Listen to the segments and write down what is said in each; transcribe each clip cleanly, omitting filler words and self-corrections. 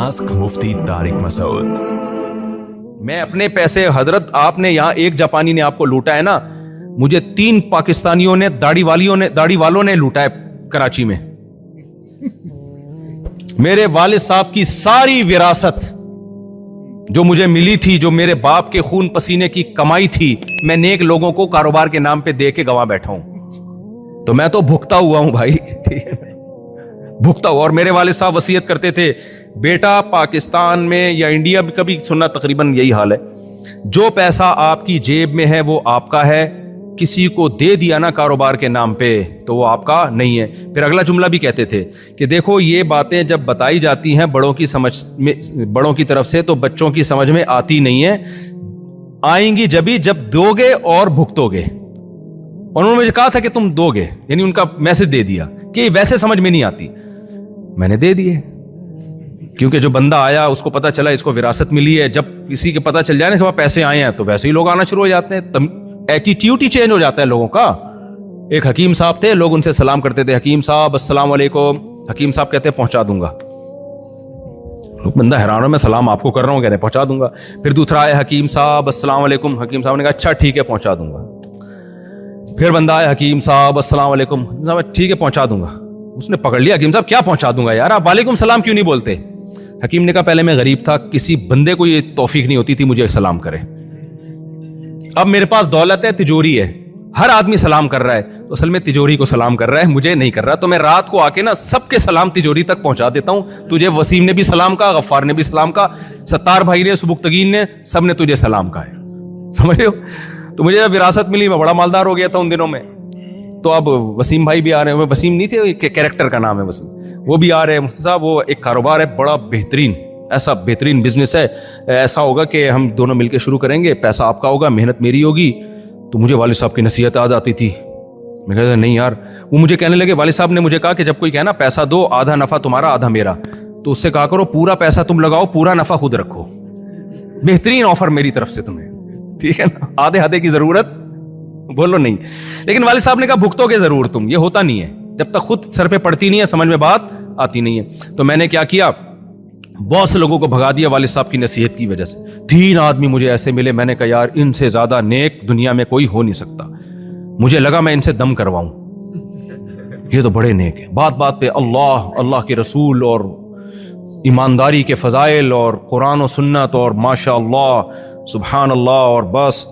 Ask मुफ्ती तारिक मसूद। मैं अपने पैसे, हजरत आपने यहाँ एक जापानी ने आपको लूटा है ना, मुझे 3 पाकिस्तानियों ने दाढ़ी वालों ने लूटा है कराची में। मेरे वालिद साहब की सारी विरासत जो मुझे मिली थी, जो मेरे बाप के खून पसीने की कमाई थी, मैं नेक लोगों को कारोबार के नाम पे दे के गंवा बैठा हूं। तो मैं तो भुगता हुआ हूं भाई, ठीक है, भुगता हुआ। और मेरे वालिद साहब वसीयत करते थे, बेटा पाकिस्तान में या इंडिया में कभी सुनना, तकरीबन यही हाल है, जो पैसा आपकी जेब में है वो आपका है, किसी को दे दिया ना कारोबार के नाम पे तो वो आपका नहीं है। फिर अगला जुमला भी कहते थे कि देखो ये बातें जब बताई जाती हैं बड़ों की समझ में, बड़ों की तरफ से, तो बच्चों की समझ में आती नहीं है, आएंगी जब दोगे और भुगतोगे। और उन्होंने मुझे कहा था कि तुम दोगे, यानी उनका मैसेज दे दिया कि वैसे समझ में नहीं आती। मैंने दे दिए, क्योंकि जो बंदा आया उसको पता चला इसको विरासत मिली है। जब किसी के पता चल जाए ना कि वहां पैसे आए हैं, तो वैसे ही लोग आना शुरू हो जाते हैं, एटीट्यूड ही चेंज हो जाता है लोगों का। एक हकीम साहब थे, लोग उनसे सलाम करते थे, हकीम साहब अस्सलाम वालेकुम। हकीम साहब कहते हैं पहुंचा दूंगा। बंदा हैरान हो, मैं सलाम आपको कर रहा हूं, कहने पहुंचा दूंगा। फिर दूसरा आया, हकीम साहब अस्सलाम वालेकुम। हकीम साहब ने कहा अच्छा ठीक है पहुंचा दूंगा। फिर बंदा आया, हकीम साहब अस्सलाम वालेकुम। ठीक है पहुंचा दूंगा। उसने पकड़ लिया, हकीम साहब क्या पहुंचा दूंगा यार, आप वालेकुम सलाम क्यों नहीं बोलते? हकीम ने कहा पहले मैं गरीब था, किसी बंदे को ये तौफीक नहीं होती थी मुझे सलाम करे। अब मेरे पास दौलत है, तिजोरी है, हर आदमी सलाम कर रहा है, तो असल में तिजोरी को सलाम कर रहा है, मुझे नहीं कर रहा। तो मैं रात को आके ना सबके सलाम तिजोरी तक पहुंचा देता हूं। तुझे वसीम ने भी सलाम कहा, गफ्फार ने भी सलाम कहा, सत्तार भाई ने, सुबुक्तगीन ने, सब ने तुझे सलाम कहा है। समझ रहे हो? तो मुझे जब विरासत मिली, मैं बड़ा मालदार हो गया था उन दिनों में। तो अब वसीम भाई भी आ रहे हैं, वसीम नहीं थे, कैरेक्टर का नाम है वसीम, वो भी आ रहे हैं। मुफ्ती साहब वो एक कारोबार है बड़ा बेहतरीन, ऐसा बेहतरीन बिजनेस है, ऐसा होगा कि हम दोनों मिलकर शुरू करेंगे, पैसा आपका होगा, मेहनत मेरी होगी। तो मुझे वालिद साहब की नसीहत याद आती थी। मैं कहता नहीं यार, वो मुझे कहने लगे, वालिद साहब ने मुझे कहा कि जब कोई कहना पैसा दो, आधा नफा तुम्हारा आधा मेरा, तो उससे कहा करो पूरा पैसा तुम लगाओ, पूरा नफा खुद रखो। बेहतरीन ऑफर मेरी तरफ से तुम्हें, ठीक है ना, आधे आधे की जरूरत बोलो नहीं। लेकिन वालिद साहब ने कहा भुगतोगे जरूर तुम, ये होता नहीं है जब तक खुद सर पे पड़ती नहीं है, समझ में बात आती नहीं है। तो मैंने क्या किया, बहुत से लोगों को भगा दिया वालिद साहब की नसीहत की वजह से। 3 आदमी मुझे ऐसे मिले, मैंने कहा यार इनसे ज्यादा नेक दुनिया में कोई हो नहीं सकता। मुझे लगा मैं इनसे दम करवाऊं, ये तो बड़े नेक है। बात बात पे अल्लाह, अल्लाह के रसूल और ईमानदारी के फजाइल और कुरान और सुन्नत और माशाअल्लाह सुभान अल्लाह, और बस।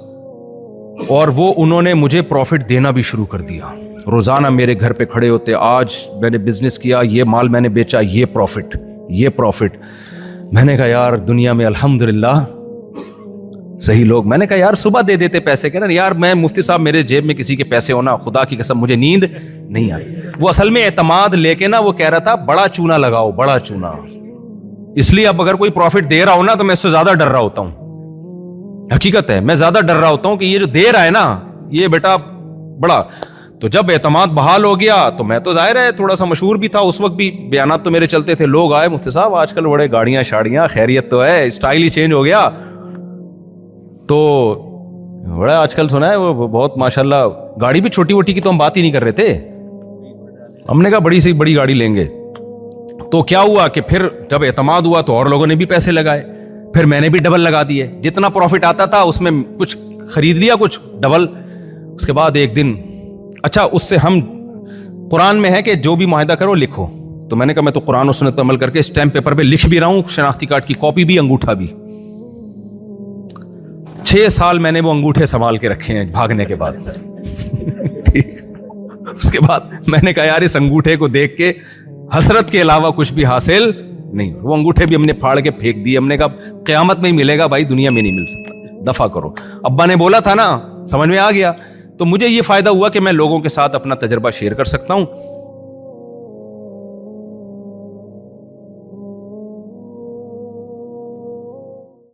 और वो उन्होंने मुझे प्रॉफिट देना भी शुरू कर दिया। रोजाना मेरे घर पे खड़े होते, आज मैंने बिजनेस किया, ये माल मैंने बेचा, ये प्रॉफिट, ये प्रॉफिट। मैंने कहा यार दुनिया में अल्हम्दुलिल्लाह सही लोग। मैंने कहा यार सुबह दे देते पैसे, कहना यार मैं मुफ्ती साहब मेरे जेब में किसी के पैसे होना, खुदा की कसम मुझे नींद नहीं आई। वो असल में एतमाद लेके ना वो कह रहा था बड़ा चूना लगाओ, बड़ा चूना। इसलिए अब अगर कोई प्रॉफिट दे रहा हो ना तो मैं उससे ज्यादा डर रहा होता हूं। हकीकत है, मैं ज्यादा डर रहा होता हूं कि ये जो दे रहा है ना ये बेटा बड़ा। तो जब एतमाद बहाल हो गया तो मैं तो जाहिर है थोड़ा सा मशहूर भी था उस वक्त भी, बयानात तो मेरे चलते थे, लोग आए मुफ्ती साहब आजकल बड़े गाड़ियां शाड़ियां, खैरियत तो है, स्टाइल ही चेंज हो गया। तो बड़ा आजकल सुना है वो बहुत माशाल्लाह, गाड़ी भी छोटी वोटी की तो हम बात ही नहीं कर रहे थे, हमने कहा बड़ी से बड़ी गाड़ी लेंगे। तो क्या हुआ कि फिर जब एतमाद हुआ तो और लोगों ने भी पैसे लगाए, फिर मैंने भी डबल लगा दिए, जितना प्रॉफिट आता था उसमें कुछ खरीद लिया, कुछ डबल। उसके बाद एक दिन, अच्छा उससे हम, कुरान में है कि जो भी मुआहिदा करो लिखो, तो मैंने कहा मैं तो कुरान और सुन्नत पर अमल करके स्टैम्प पेपर पे लिख भी रहा हूं, शनाख्ती कार्ड की कॉपी भी, अंगूठा भी। 6 साल मैंने वो अंगूठे संभाल के रखे हैं भागने के बाद। ठीक, उसके बाद मैंने कहा यार इस अंगूठे को देख के हसरत के अलावा कुछ भी हासिल नहीं। वो अंगूठे भी हमने फाड़ के फेंक दिए, हमने कहा क़यामत में ही मिलेगा भाई, दुनिया में नहीं मिल सकता, दफा करो। अब्बा ने बोला था ना, समझ में आ गया। तो मुझे ये फायदा हुआ कि मैं लोगों के साथ अपना तजर्बा शेयर कर सकता हूं।